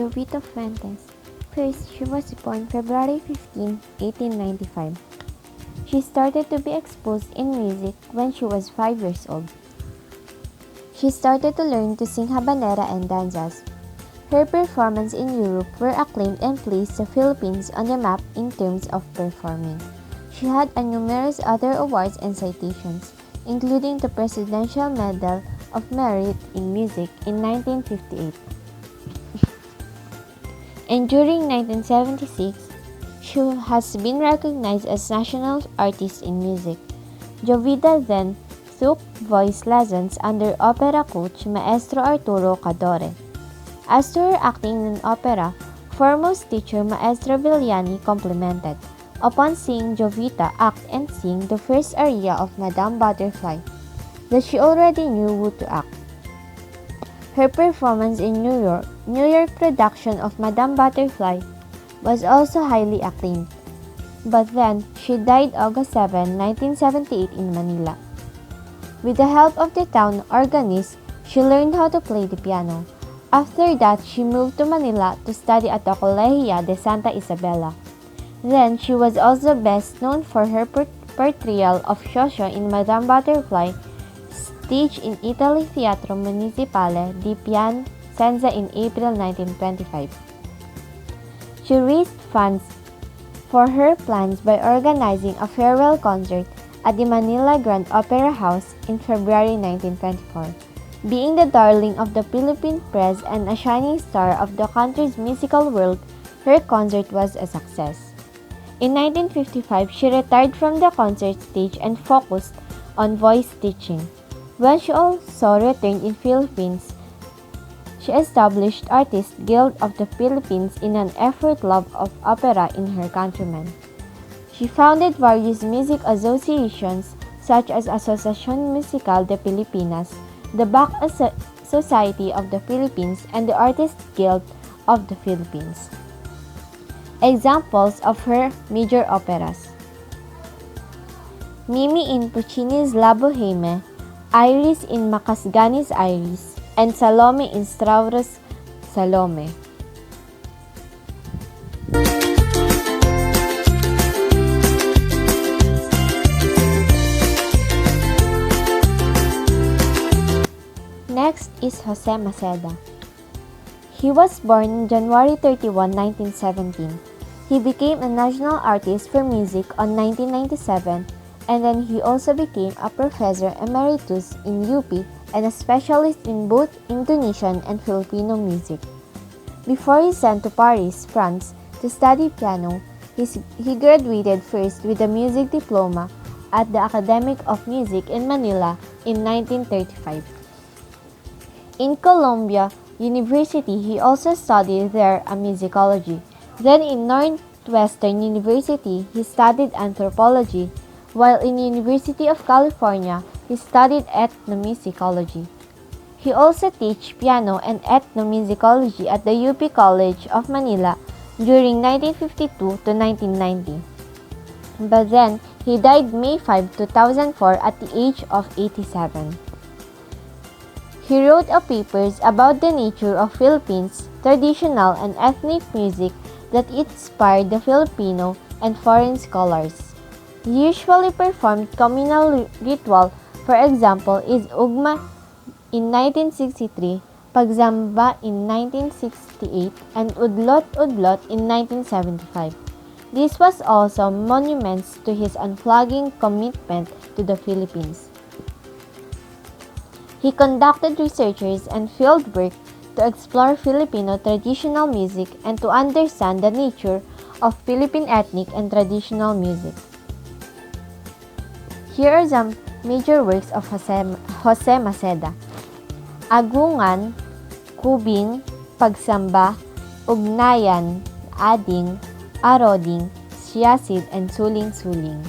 Jovita Fuentes. First, she was born February 15, 1895. She started to be exposed in music when she was 5 years old. She started to learn to sing habanera and danzas. Her performances in Europe were acclaimed and placed the Philippines on the map in terms of performing. She had numerous other awards and citations, including the Presidential Medal of Merit in Music in 1958. And during 1976, she has been recognized as National Artist in Music. Jovita then took voice lessons under opera coach Maestro Arturo Cadore. As to her acting in opera, foremost teacher Maestro Villani complimented, upon seeing Jovita act and sing the first aria of Madame Butterfly, that she already knew who to act. Her performance in New York production of Madame Butterfly was also highly acclaimed. But then, she died August 7, 1978 in Manila. With the help of the town organist, she learned how to play the piano. After that, she moved to Manila to study at the Colegio de Santa Isabela. Then, she was also best known for her portrayal of Xoxo in Madame Butterfly, staged in Italy Teatro Municipale di Piacenza in April 1925. She raised funds for her plans by organizing a farewell concert at the Manila Grand Opera House in February 1924. Being the darling of the Philippine press and a shining star of the country's musical world, her concert was a success. In 1955, she retired from the concert stage and focused on voice teaching. When she also returned in Philippines, she established Artists Guild of the Philippines in an effort love of opera in her countrymen. She founded various music associations such as Asociación Musical de Filipinas, the Bach Society of the Philippines, and the Artists Guild of the Philippines. Examples of her major operas: Mimi in Puccini's La Boheme, Iris in Makasgani's Iris, and Salome in Strauss's Salome. Next is Jose Maceda. He was born on January 31, 1917. He became a national artist for music on 1997, and then he also became a professor emeritus in UP and a specialist in both Indonesian and Filipino music. Before he sent to Paris, France, to study piano, he graduated first with a music diploma at the Academy of Music in Manila in 1935. In Columbia University, he also studied there musicology. Then in Northwestern University, he studied anthropology, while in University of California, he studied ethnomusicology. He also taught piano and ethnomusicology at the UP College of Manila during 1952 to 1990. But then, he died May 5, 2004 at the age of 87. He wrote papers about the nature of Philippines traditional and ethnic music that inspired the Filipino and foreign scholars. He usually performed communal ritual, for example, is Ugma in 1963, Pagsamba in 1968, and Udlot Udlot in 1975. This was also monuments to his unflagging commitment to the Philippines. He conducted researches and field work to explore Filipino traditional music and to understand the nature of Philippine ethnic and traditional music. Here are some major works of Jose Maceda: Agungan, Kubing, Pagsamba, Ugnayan, Ading, Aroding, Siyasid, and Suling-Suling.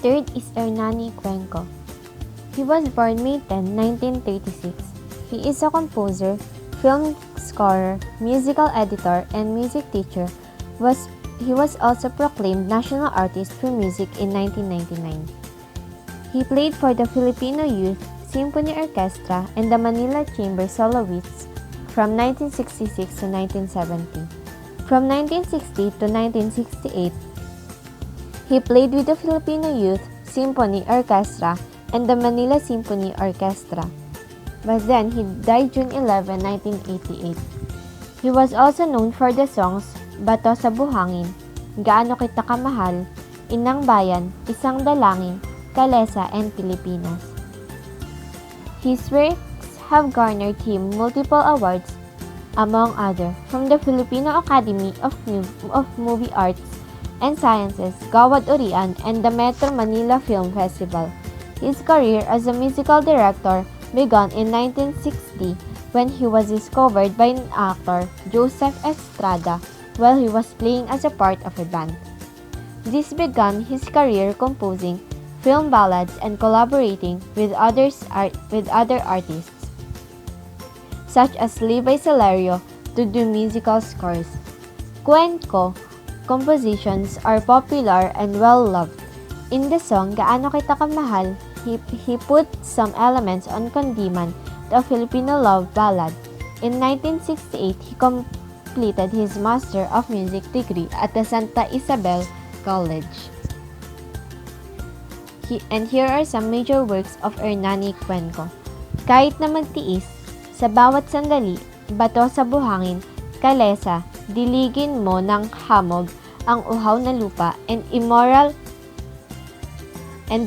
Third is Hernani Cuenco. He was born May 10, 1936. He is a composer, film scorer, musical editor, and music teacher. He was also proclaimed National Artist for Music in 1999. He played for the Filipino Youth Symphony Orchestra and the Manila Chamber Soloists from 1966 to 1970. From 1960 to 1968, he played with the Filipino Youth Symphony Orchestra and the Manila Symphony Orchestra. But then he died June 11, 1988. He was also known for the songs Bato sa Buhangin, Gaano Kita Kamahal, Inang Bayan, Isang Dalangin, Kalesa, and Pilipinas. His works have garnered him multiple awards, among others, from the Filipino Academy of Movie Arts and Sciences, Gawad Urian, and the Metro Manila Film Festival. His career as a musical director began in 1960 when he was discovered by an actor, Joseph Estrada, while he was playing as a part of a band. This began his career composing film ballads and collaborating with other artists, such as Levi Salario, to do musical scores. Cuenco compositions are popular and well-loved. In the song Gaano Kita Kamahal, he put some elements on Kundiman, the Filipino love ballad. In 1968, he completed his Master of Music degree at the Santa Isabel College. And here are some major works of Hernani Cuenco. Kahit na magtiis, Sa Bawat Sandali, Bato sa Buhangin, Kalesa, Diligin Mo ng Hamog ang Uhaw na Lupa, and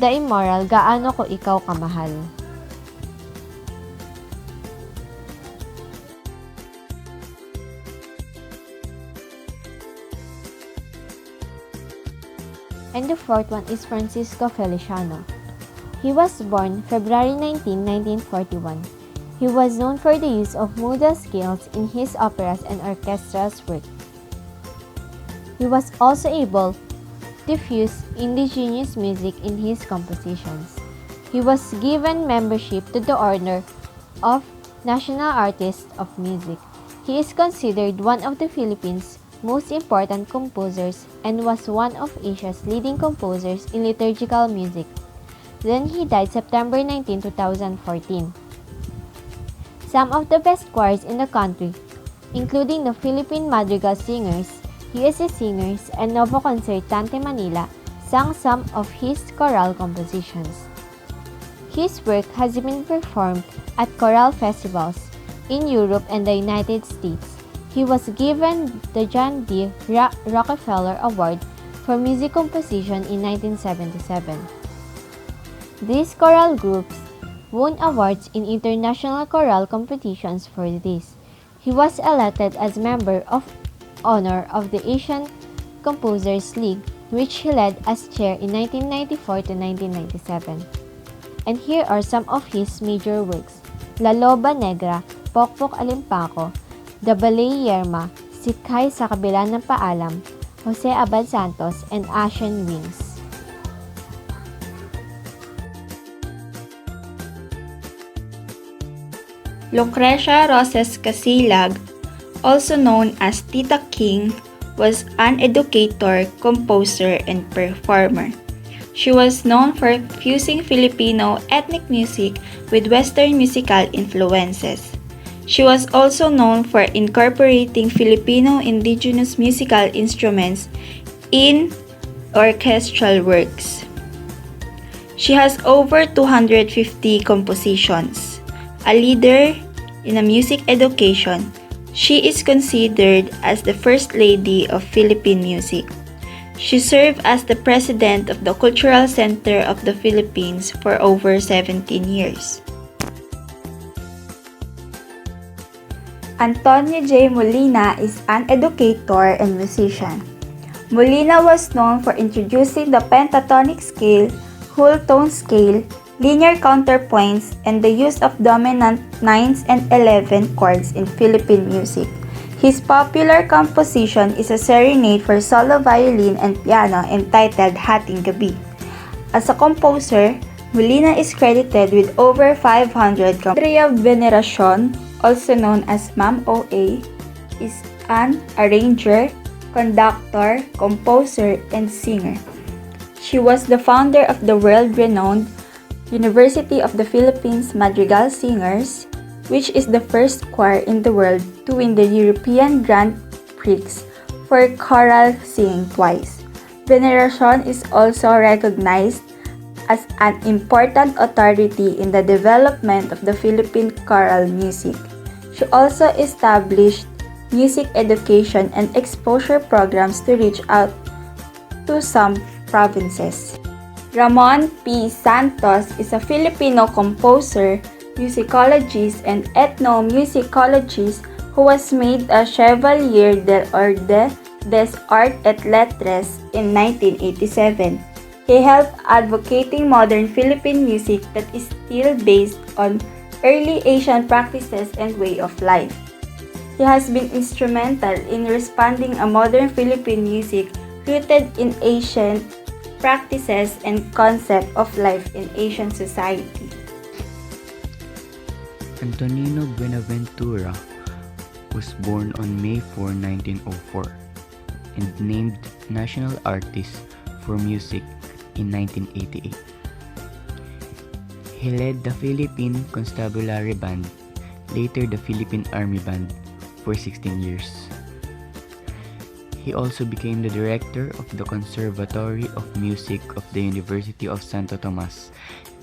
the Immoral, Gaano Ko Ikaw Kamahal. And the fourth one is Francisco Feliciano. He was born February 19, 1941. He was known for the use of modal scales in his operas and orchestra's work. He was also able to fuse indigenous music in his compositions. He was given membership to the Order of National Artists of Music. He is considered one of the Philippines' most important composers and was one of Asia's leading composers in liturgical music. Then he died September 19, 2014. Some of the best choirs in the country, including the Philippine Madrigal Singers, USA Singers, and Novo Concertante Manila, sang some of his choral compositions. His work has been performed at choral festivals in Europe and the United States. He was given the John D. Rockefeller Award for Music Composition in 1977. These choral groups won awards in international choral competitions for this. He was elected as member of honor of the Asian Composers League, which he led as chair in 1994 to 1997. And here are some of his major works: La Loba Negra, Pokpok Alimpako, The Ballet Yerma, Sikay sa Kabila ng Paalam, Jose Abad Santos, and Ashen Wings. Lucrecia Roses Casilag, also known as Tita King, was an educator, composer, and performer. She was known for fusing Filipino ethnic music with Western musical influences. She was also known for incorporating Filipino indigenous musical instruments in orchestral works. She has over 250 compositions. A leader in music education, she is considered as the First Lady of Philippine music. She served as the President of the Cultural Center of the Philippines for over 17 years. Antonio J. Molina is an educator and musician. Molina was known for introducing the pentatonic scale, whole tone scale, linear counterpoints, and the use of dominant 9s and 11 chords in Philippine music. His popular composition is a serenade for solo violin and piano entitled Hating Gabi. As a composer, Molina is credited with over 500 compositions. Andrea Veneracion, also known as Ma'am OA, is an arranger, conductor, composer, and singer. She was the founder of the world-renowned University of the Philippines Madrigal Singers, which is the first choir in the world to win the European Grand Prix for choral singing twice. Veneracion is also recognized as an important authority in the development of the Philippine choral music. She also established music education and exposure programs to reach out to some provinces. Ramon P. Santos is a Filipino composer, musicologist, and ethnomusicologist who was made a Chevalier de l'Ordre des Arts et Lettres in 1987. He helped advocating modern Philippine music that is still based on early Asian practices and way of life. He has been instrumental in responding a modern Philippine music rooted in ancient practices and concept of life in Asian society. Antonino Buenaventura was born on May 4, 1904 and named National Artist for Music in 1988. He led the Philippine Constabulary Band, later the Philippine Army Band, for 16 years. He also became the director of the Conservatory of Music of the University of Santo Tomas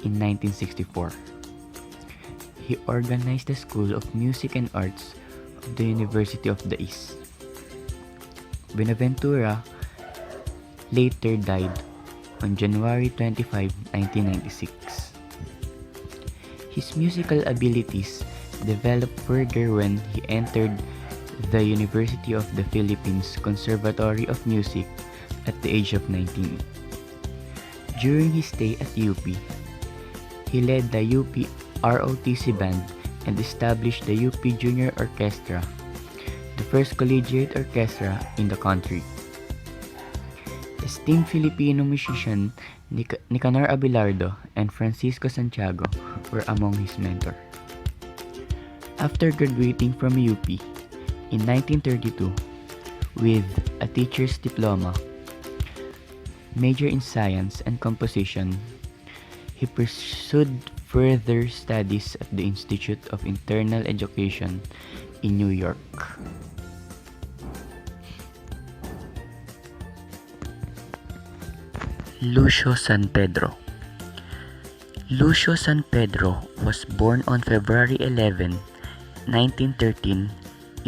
in 1964. He organized the School of Music and Arts of the University of the East. Buenaventura later died on January 25, 1996. His musical abilities developed further when he entered the University of the Philippines Conservatory of Music at the age of 19. During his stay at UP, he led the UP ROTC Band and established the UP Junior Orchestra, the first collegiate orchestra in the country. Esteemed Filipino musician Nicanor Abelardo and Francisco Santiago were among his mentors. After graduating from UP in 1932 with a teacher's diploma, major in science and composition, he pursued further studies at the Institute of Internal Education in New York. Lucio San Pedro. Lucio San Pedro was born on February 11, 1913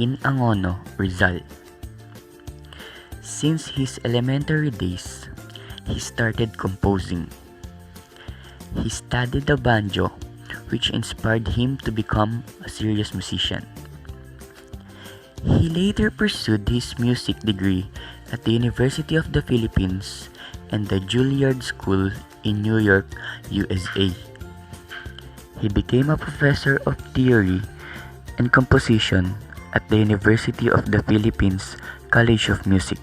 in Angono, Rizal. Since his elementary days, he started composing. He studied the banjo, which inspired him to become a serious musician. He later pursued his music degree at the University of the Philippines and the Juilliard School in New York, USA. He became a professor of theory and composition at the University of the Philippines College of Music.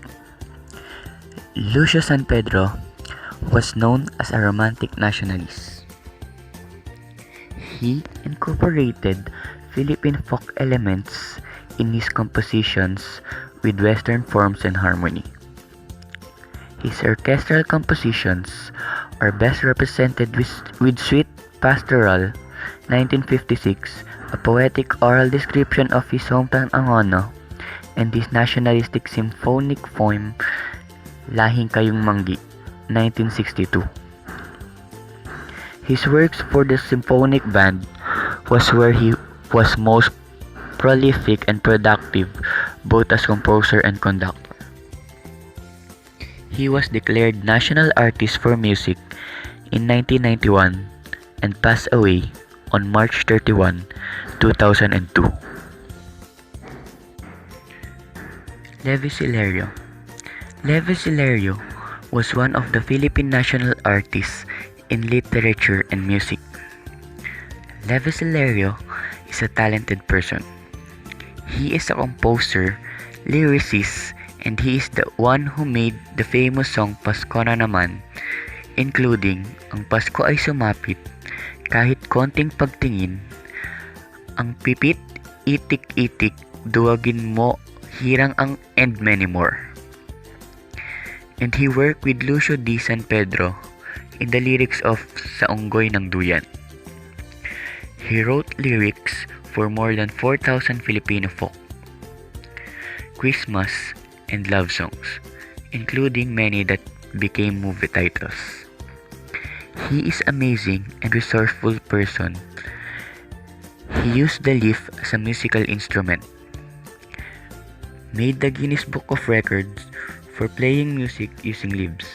Lucio San Pedro was known as a romantic nationalist. He incorporated Philippine folk elements in his compositions with Western forms and harmony. His orchestral compositions are best represented with Suite Pastoral, 1956, a poetic oral description of his hometown Angono, and his nationalistic symphonic poem, Lahing Kayong Manggi, 1962. His works for the symphonic band was where he was most prolific and productive, both as composer and conductor. He was declared National Artist for Music in 1991 and passed away on March 31, 2002. Levi Celerio. Levi Celerio was one of the Philippine national artists in literature and music. Levi Celerio is a talented person. He is a composer, lyricist, and he is the one who made the famous song Pasko na Naman, including Ang Pasko ay Sumapit, Kahit Konting Pagtingin, Ang Pipit, Itik-Itik, Duwagin Mo, Hirang Ang, and many more. And he worked with Lucio D. San Pedro, in the lyrics of Sa Unggoy ng Duyan. He wrote lyrics for more than 4,000 Filipino folk, Christmas, and love songs, including many that became movie titles. He is amazing and resourceful person. He used the leaf as a musical instrument, made the Guinness Book of Records for playing music using leaves.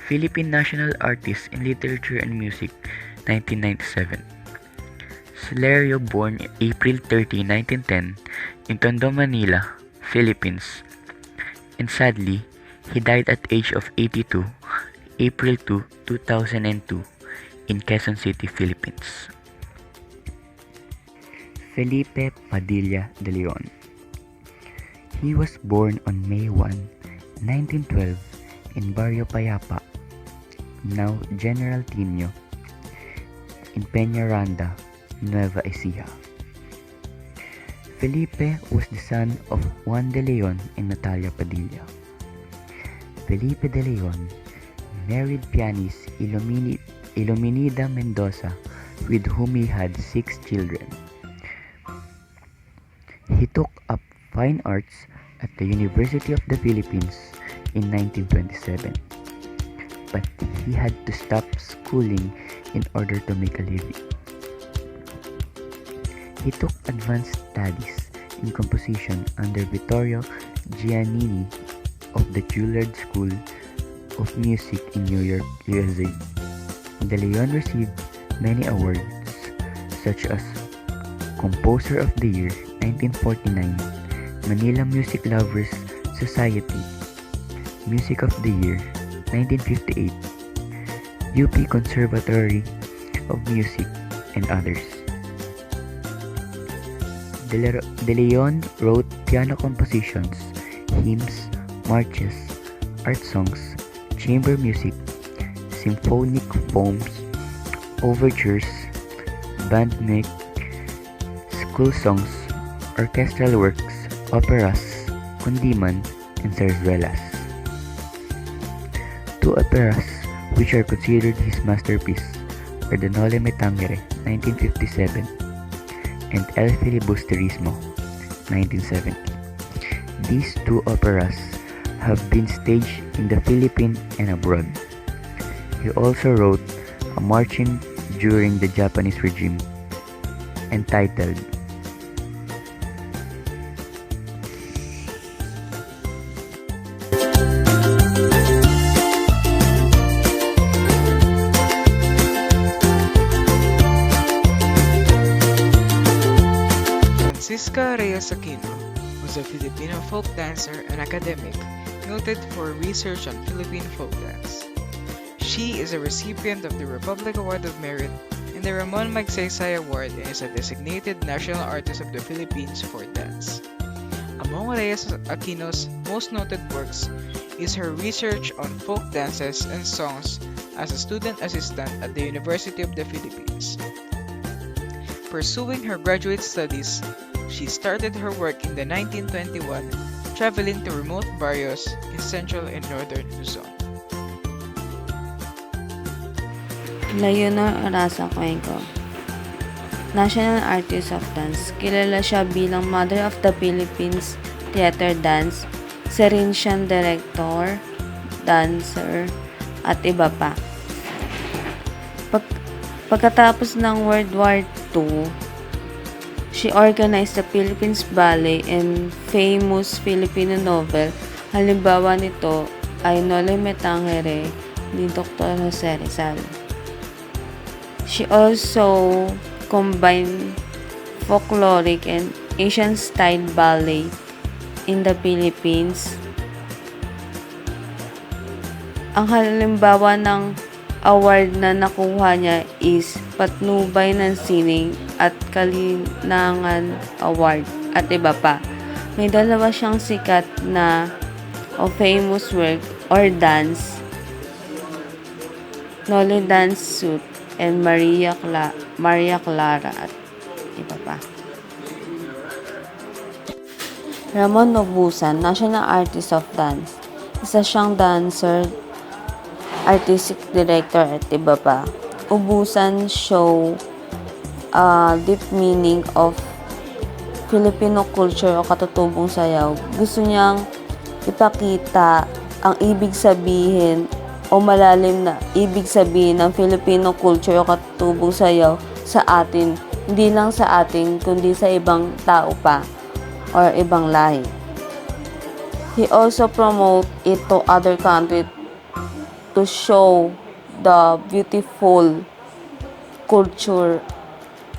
Philippine National Artist in Literature and Music, 1997. Celerio born April 30, 1910 in Tondo, Manila, Philippines. And sadly, he died at age of 82, April 2, 2002 in Quezon City, Philippines. Felipe Padilla de Leon. He was born on May 1, 1912 in Barrio Payapa, now General Tino, in Peñaranda, Nueva Ecija. Felipe was the son of Juan de Leon and Natalia Padilla. Felipe de Leon married pianist Ilominida Mendoza, with whom he had 6 children. He took up fine arts at the University of the Philippines in 1927, but he had to stop schooling in order to make a living. He took advanced studies in composition under Vittorio Giannini of the Juilliard School of Music in New York, USA. De Leon received many awards such as Composer of the Year 1949, Manila Music Lovers Society Music of the Year 1958, UP Conservatory of Music, and others. De Leon wrote piano compositions, hymns, marches, art songs, chamber music, symphonic poems, overtures, band music, school songs, orchestral works, operas, kundiman, and zarzuelas. 2 operas which are considered his masterpiece are the Noli Me Tangere, 1957, and El Filibusterismo, 1970. These 2 operas have been staged in the Philippines and abroad. He also wrote a marching during the Japanese regime entitled Francisca Reyes Aquino was a Filipino folk dancer and academic noted for research on Philippine folk dance. She is a recipient of the Republic Award of Merit and the Ramon Magsaysay Award and is a designated National Artist of the Philippines for dance. Among Reyes Aquino's most noted works is her research on folk dances and songs as a student assistant at the University of the Philippines. Pursuing her graduate studies, she started her work in the 1921, traveling to remote barrios in central and northern Luzon. Leonor Orasa Cuenco, National Artist of Dance. Kilala siya bilang Mother of the Philippines Theater Dance, isa rin siyang director, dancer, at iba pa. Pagkatapos ng World War II, she organized the Philippines Ballet and famous Filipino novel. Halimbawa nito ay Noli Me Tangere ni Dr. Jose Rizal. She also combined folkloric and Asian-style ballet in the Philippines. Ang halimbawa ng award na nakuha niya is Patnubay ng Sining at Kalinangan Award at iba pa. May 2 siyang sikat na o famous work or dance, Noli Dance Suit and Maria Clara at iba pa. Ramon Nobusan, National Artist of Dance. Isa siyang dancer artistic director at iba pa. Ubusan show deep meaning of Filipino culture o katutubong sayaw. Gusto niyang ipakita ang ibig sabihin o malalim na ibig sabihin ng Filipino culture o katutubong sayaw sa atin. Hindi lang sa atin, kundi sa ibang tao pa or ibang lahi. He also promote it to other countries to show the beautiful culture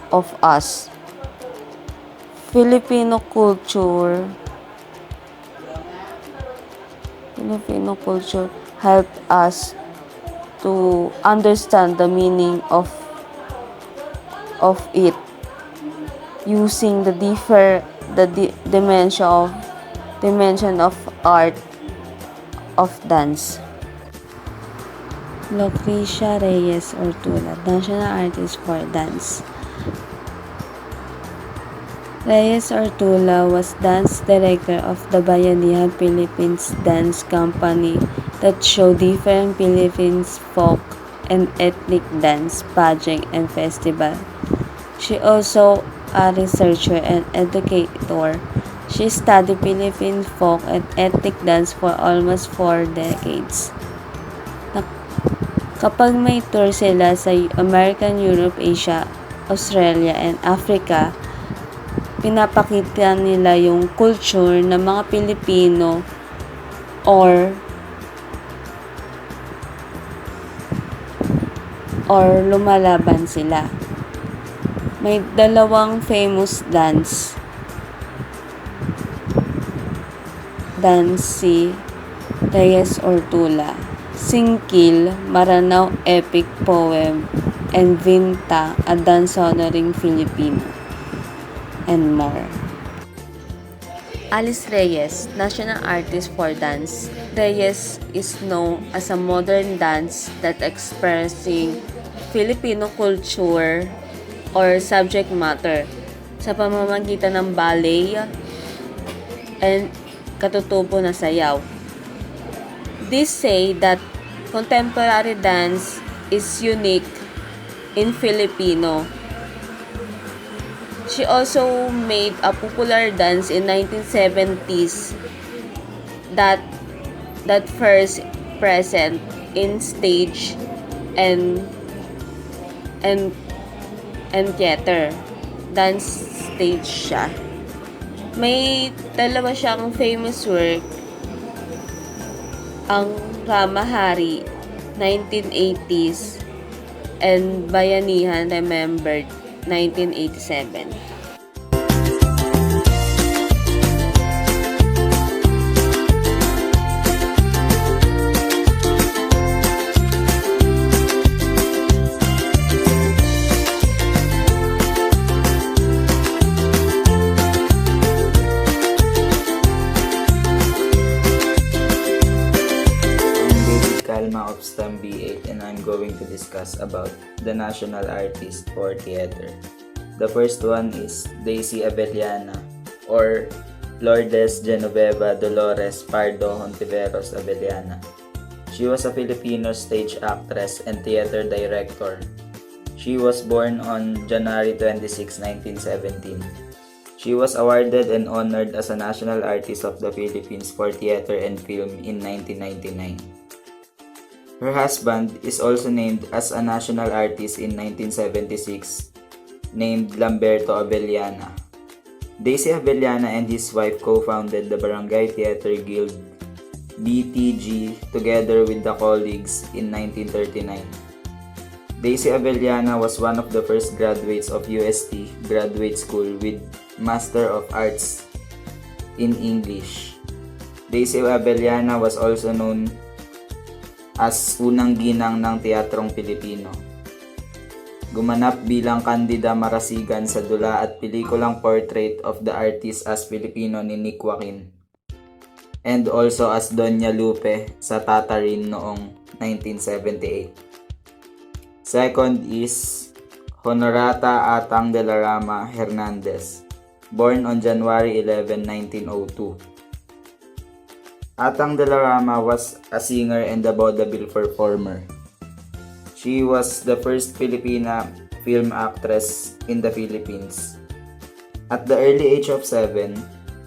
of us. Filipino culture help us to understand the meaning of it using the dimension of art of dance. Lucrecia Reyes Ortula, national artist for dance. Reyes Ortula was dance director of the Bayanihan Philippines Dance Company that showed different Philippines folk and ethnic dance, pageant, and festival. She also a researcher and educator. She studied Philippine folk and ethnic dance for almost 4 decades. Kapag may tour sila sa American, Europe, Asia, Australia, and Africa, pinapakita nila yung culture ng mga Pilipino or lumalaban sila. May dalawang famous dance si Reyes Ortula. Singkil, Maranao Epic Poem, and Vinta, a dance honoring Filipino, and more. Alice Reyes, national artist for dance. Reyes is known as a modern dance that expressing Filipino culture or subject matter sa pamamagitan ng ballet and katutubo na sayaw. These say that contemporary dance is unique in Filipino. She also made a popular dance in 1970s that first present in stage and theater. Dance stage siya. May dalawa siyang famous work, ang Ramahari, 1980s, and Bayanihan Remembered, 1987. Kalma of STEM B8 and I'm going to discuss about the national artist for theater. The first one is Daisy Abellana or Lourdes Genoveva Dolores Pardo Hontiveros Abellana. She was a Filipino stage actress and theater director. She was born on January 26, 1917. She was awarded and honored as a National Artist of the Philippines for Theater and Film in 1999. Her husband is also named as a national artist in 1976, named Lamberto Abellana. Daisy Abellana and his wife co-founded the Barangay Theater Guild, BTG, together with the colleagues in 1939. Daisy Abellana was one of the first graduates of UST Graduate School with Master of Arts in English. Daisy Abellana was also known as unang ginang ng teatrong Pilipino. Gumanap bilang Candida Marasigan sa dula at pelikulang Portrait of the Artist as Filipino ni Nick Joaquin, and also as Doña Lupe sa Tatarin noong 1978. Second is Honorata Atang de la Rama Hernandez, born on January 11, 1902. Atang Delarama was a singer and a vaudeville performer. She was the first Filipina film actress in the Philippines. At the early age of 7,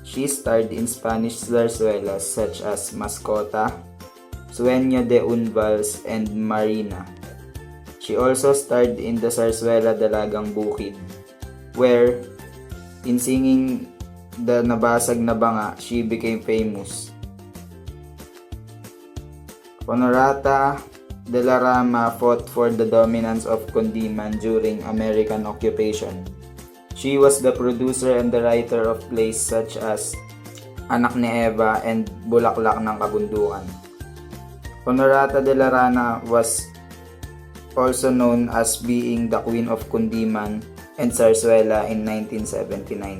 she starred in Spanish zarzuelas such as Mascota, Sueño de un Vals, and Marina. She also starred in the zarzuela Dalagang Bukid, where, in singing the Nabasag na Banga, she became famous. Honorata Delarama fought for the dominance of Kundiman during American occupation. She was the producer and the writer of plays such as Anak ni Eva and Bulaklak ng Kabundukan. Honorata Delarama was also known as being the Queen of Kundiman and Zarzuela in 1979.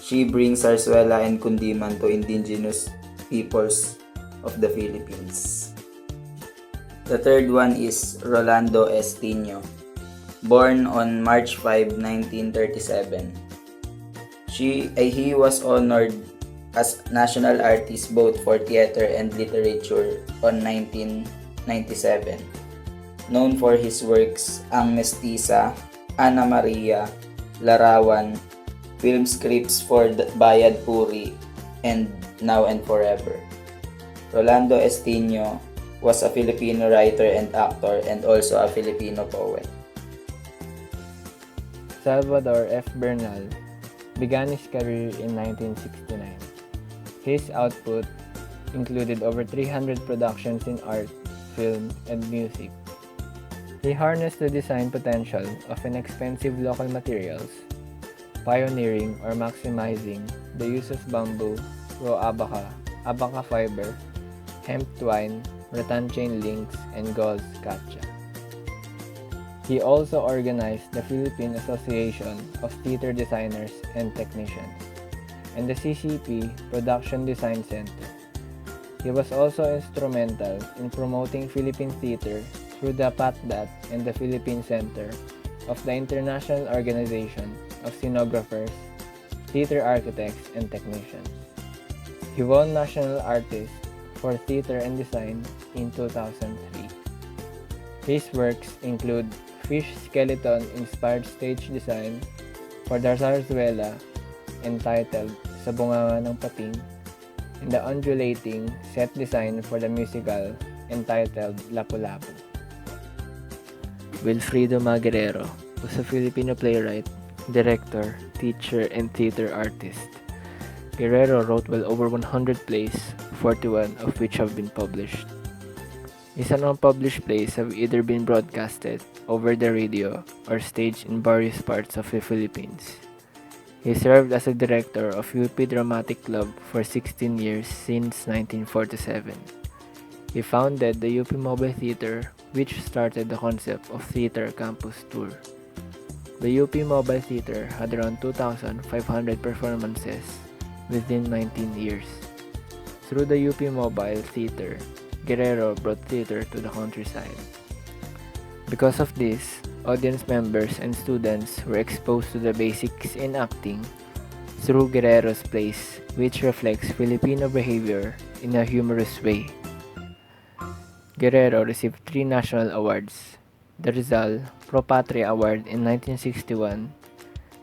She brings Zarzuela and Kundiman to indigenous peoples of the Philippines. The third one is Rolando Estino, born on March 5, 1937. He was honored as national artist both for theater and literature on 1997. Known for his works Ang Mestiza, Ana Maria, Larawan, film scripts for Bayad Puri, and Now and Forever. Rolando Estino was a Filipino writer and actor and also a Filipino poet. Salvador F. Bernal began his career in 1969. His output included over 300 productions in art, film, and music. He harnessed the design potential of inexpensive local materials, pioneering or maximizing the use of bamboo, raw abaca fiber, hemp twine, rattan chain links, and gauze catcha. He also organized the Philippine Association of Theater Designers and Technicians and the CCP Production Design Center. He was also instrumental in promoting Philippine theater through the PATDAT and the Philippine Center of the International Organization of Scenographers, Theater Architects, and Technicians. He won National Artist for Theater and Design in 2003. His works include fish skeleton-inspired stage design for the zarzuela entitled Sa Bunganga ng Pating, and the undulating set design for the musical entitled Lapu-Lapu. Wilfrido Maguerero was a Filipino playwright, director, teacher, and theater artist. Guerrero wrote well over 100 plays, 41 of which have been published. His unpublished plays have either been broadcasted over the radio or staged in various parts of the Philippines. He served as a director of UP Dramatic Club for 16 years since 1947. He founded the UP Mobile Theater, which started the concept of Theater Campus Tour. The UP Mobile Theater had around 2,500 performances within 19 years. Through the UP Mobile Theater, Guerrero brought theater to the countryside. Because of this, audience members and students were exposed to the basics in acting through Guerrero's plays, which reflects Filipino behavior in a humorous way. Guerrero received 3 national awards: the Rizal Pro Patria Award in 1961,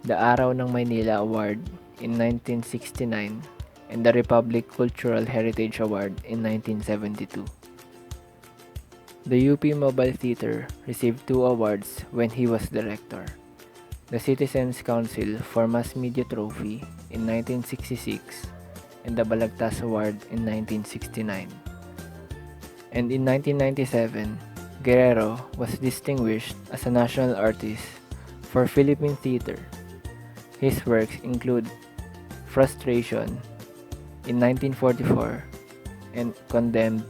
the Araw ng Maynila Award in 1969, and the Republic Cultural Heritage Award in 1972. The UP Mobile Theater received 2 awards when he was director: the Citizens Council for Mass Media Trophy in 1966 and the Balagtas Award in 1969. And in 1997, Guerrero was distinguished as a national artist for Philippine theater. His works include Frustration in 1944 and Condemned.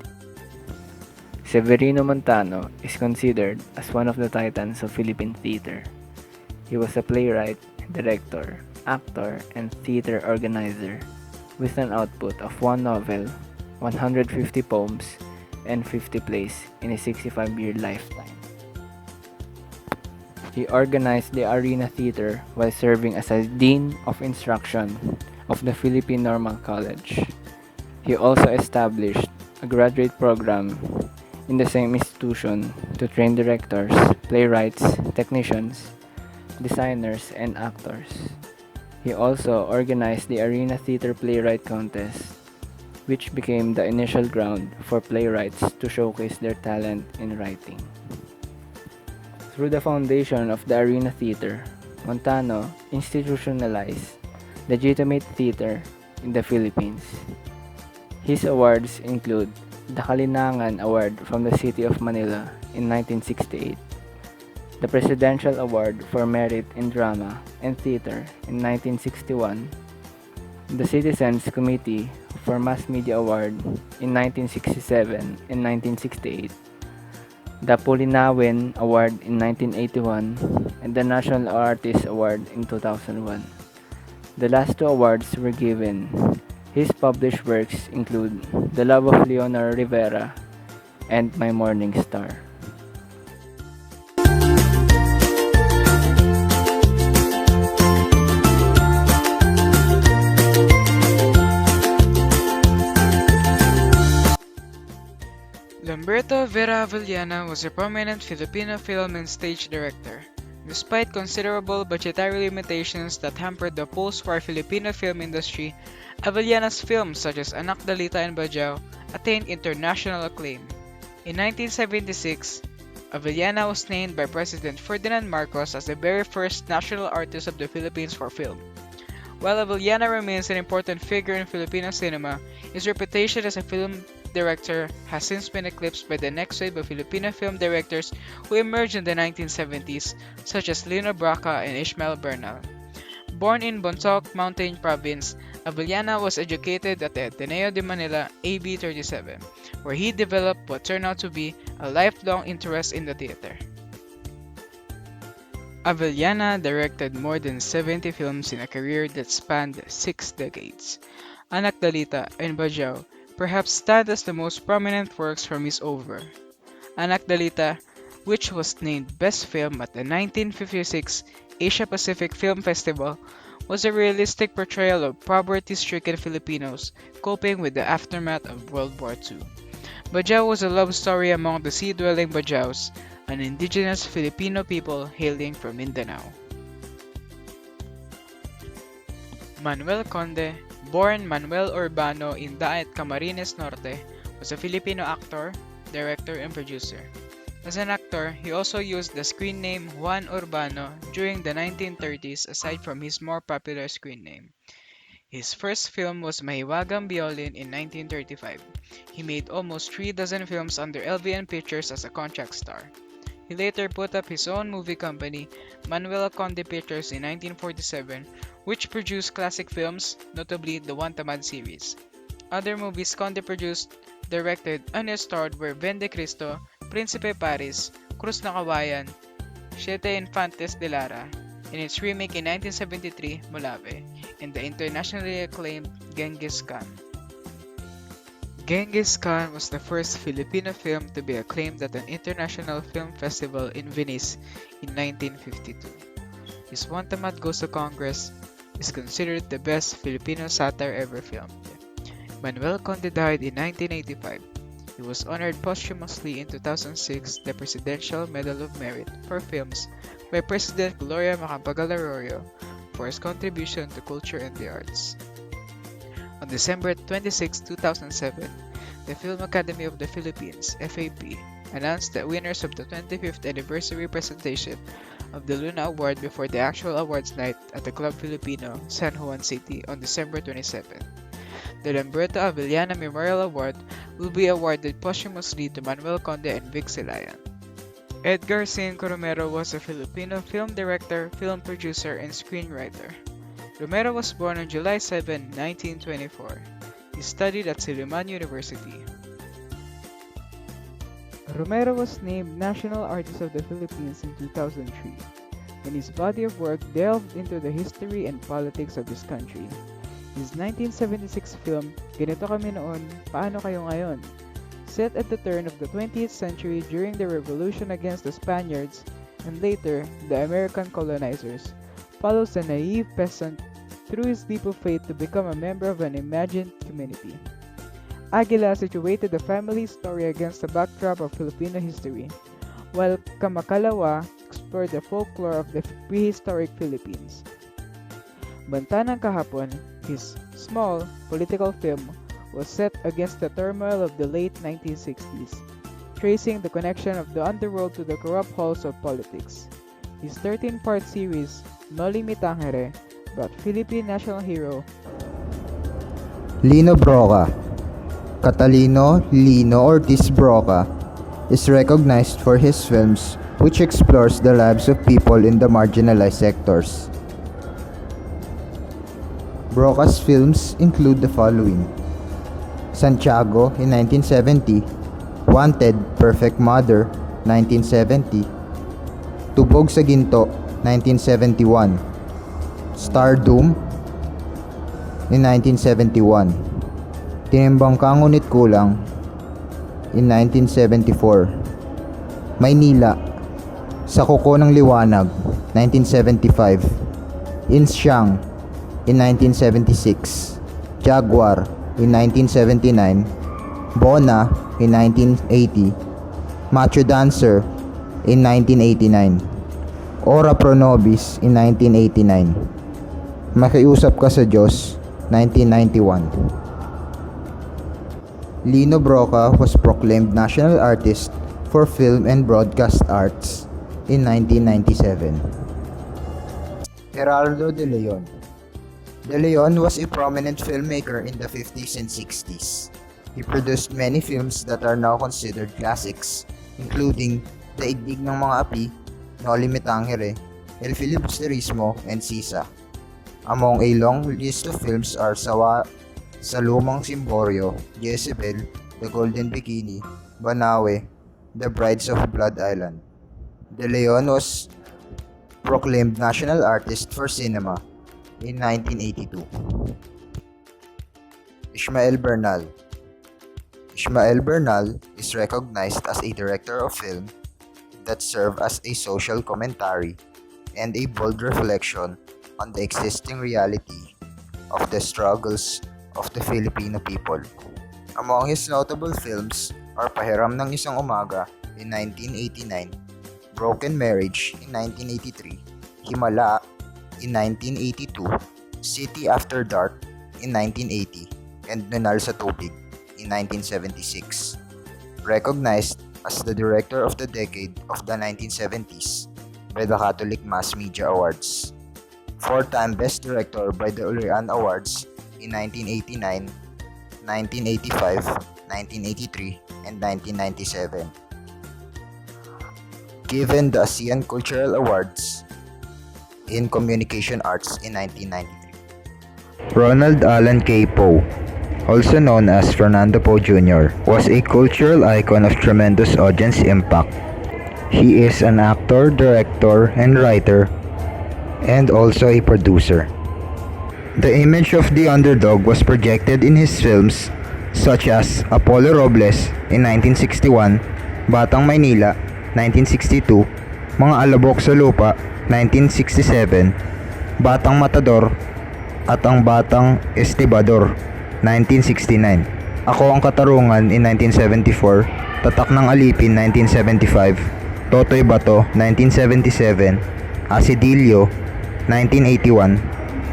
Severino Montano is considered as one of the titans of Philippine theater. He was a playwright, director, actor, and theater organizer with an output of 1 novel, 150 poems, and 50 plays in a 65-year lifetime. He organized the Arena Theater while serving as a Dean of Instruction of the Philippine Normal College. He also established a graduate program in the same institution to train directors, playwrights, technicians, designers, and actors. He also organized the Arena Theater Playwright Contest, which became the initial ground for playwrights to showcase their talent in writing. Through the foundation of the Arena Theater, Montano institutionalized legitimate theater in the Philippines. His awards include the Kalinangan Award from the City of Manila in 1968, the Presidential Award for Merit in Drama and Theater in 1961, the Citizens Committee for Mass Media Award in 1967 and 1968, the Pulinawin Award in 1981, and the National Artist Award in 2001. The last two awards were given. His published works include The Love of Leonor Rivera and My Morning Star. Lamberto Vera Avellana was a prominent Filipino film and stage director. Despite considerable budgetary limitations that hampered the post-war Filipino film industry, Avellana's films such as Anak Dalita and Bajau attained international acclaim. In 1976, Avellana was named by President Ferdinand Marcos as the very first national artist of the Philippines for film. While Avellana remains an important figure in Filipino cinema, his reputation as a film director has since been eclipsed by the next wave of Filipino film directors who emerged in the 1970s, such as Lino Brocka and Ishmael Bernal. Born in Bontoc Mountain Province, Avellana was educated at the Ateneo de Manila AB 37, where he developed what turned out to be a lifelong interest in the theater. Avellana directed more than 70 films in a career that spanned 6 decades. Anak Dalita and Bajau perhaps stand as the most prominent works from his oeuvre. Anak Dalita, which was named Best Film at the 1956 Asia Pacific Film Festival, was a realistic portrayal of poverty-stricken Filipinos coping with the aftermath of World War II. Bajau was a love story among the sea-dwelling Bajaus, an indigenous Filipino people hailing from Mindanao. Manuel Conde, born Manuel Urbano in Daet, Camarines Norte, was a Filipino actor, director, and producer. As an actor, he also used the screen name Juan Urbano during the 1930s aside from his more popular screen name. His first film was Mahiwagang Biolin in 1935. He made almost 3 dozen films under LVN Pictures as a contract star. He later put up his own movie company, Manuel Conde Pictures, in 1947, which produced classic films, notably the One Tamad series. Other movies Conde produced, directed, and starred were Vende Cristo, Príncipe Paris, Cruz na Kawayan, Siete Infantes de Lara, and its remake in 1973, Molave, and the internationally acclaimed Genghis Khan. Genghis Khan was the first Filipino film to be acclaimed at an international film festival in Venice in 1952. His One Tamad Goes to Congress is considered the best Filipino satire ever filmed. Manuel Conde died in 1985. He was honored posthumously in 2006 the Presidential Medal of Merit for Films by President Gloria Macapagal-Arroyo for his contribution to culture and the arts. On December 26, 2007, the Film Academy of the Philippines, FAP, announced the winners of the 25th anniversary presentation of the Luna Award before the actual awards night at the Club Filipino, San Juan City on December 27. The Lamberto Avellana Memorial Award will be awarded posthumously to Manuel Conde and Vic Silayan. Edgar Cinco Romero was a Filipino film director, film producer, and screenwriter. Romero was born on July 7, 1924. He studied at Silliman University. Romero was named National Artist of the Philippines in 2003, and his body of work delved into the history and politics of this country. His 1976 film, Ganito Kami Noon, Paano Kayo Ngayon? Set at the turn of the 20th century during the revolution against the Spaniards and later the American colonizers, follows a naive peasant through his leap of faith to become a member of an imagined community. Aguila situated the family story against the backdrop of Filipino history, while Kamakalawa explored the folklore of the prehistoric Philippines. Banta ng Kahapon, his small political film, was set against the turmoil of the late 1960s, tracing the connection of the underworld to the corrupt halls of politics. His 13-part series, Noli Me Tangere, brought Philippine national hero Lino Broca. Catalino Lino Ortiz Broca is recognized for his films which explores the lives of people in the marginalized sectors. Broca's films include the following: Santiago in 1970, Wanted, Perfect Mother, 1970, Tubog sa Ginto, 1971, Stardom in 1971, Tinimbang Ka Ngunit Kulang in 1974, Maynila, Sa Kuko ng Liwanag, 1975, Insyang in 1976, Jaguar in 1979, Bona in 1980, Macho Dancer in 1989, Ora Pro Nobis in 1989, Makiusap Ka sa Diyos, 1991. Lino Broca was proclaimed National Artist for Film and Broadcast Arts in 1997. Gerardo de Leon. De Leon was a prominent filmmaker in the 50s and 60s. He produced many films that are now considered classics, including Daigdig ng Mga Api, Noli Me Tangere, El Filibusterismo, and Sisa. Among a long list of films are Sawa sa Lumang Simboryo, Jezebel, The Golden Bikini, Banawe, The Brides of Blood Island. De Leon was proclaimed National Artist for Cinema in 1982. Ishmael Bernal. Ishmael Bernal is recognized as a director of film that serve as a social commentary and a bold reflection on the existing reality of the struggles of the Filipino people. Among his notable films are Pahiram ng Isang Umaga in 1989, Broken Marriage in 1983, Himala in 1982, City After Dark in 1980, and Nunal sa Tubig in 1976. Recognized as the Director of the Decade of the 1970s by the Catholic Mass Media Awards. Four-time Best Director by the Urian Awards in 1989, 1985, 1983, and 1997. Given the ASEAN Cultural Awards in Communication Arts in 1993. Ronald Allen K. Poe, also known as Fernando Poe Jr., was a cultural icon of tremendous audience impact. He is an actor, director, and writer, and also a producer. The image of the underdog was projected in his films such as Apollo Robles in 1961, Batang Maynila 1962, Mga Alabok sa Lupa 1967, Batang Matador at Ang Batang Estibador 1969, Ako Ang Katarungan in 1974, Tatak ng Alipin 1975, Totoy Bato 1977, Asidillo 1981,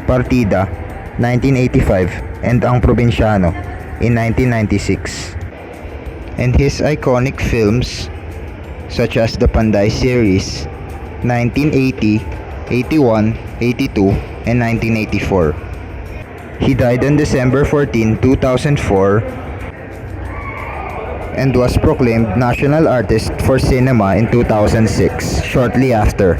Partida 1985, and Ang Probinsyano in 1996. And his iconic films such as the Panday series 1980, 81, 82, and 1984. He died on December 14, 2004 and was proclaimed National Artist for Cinema in 2006 shortly after.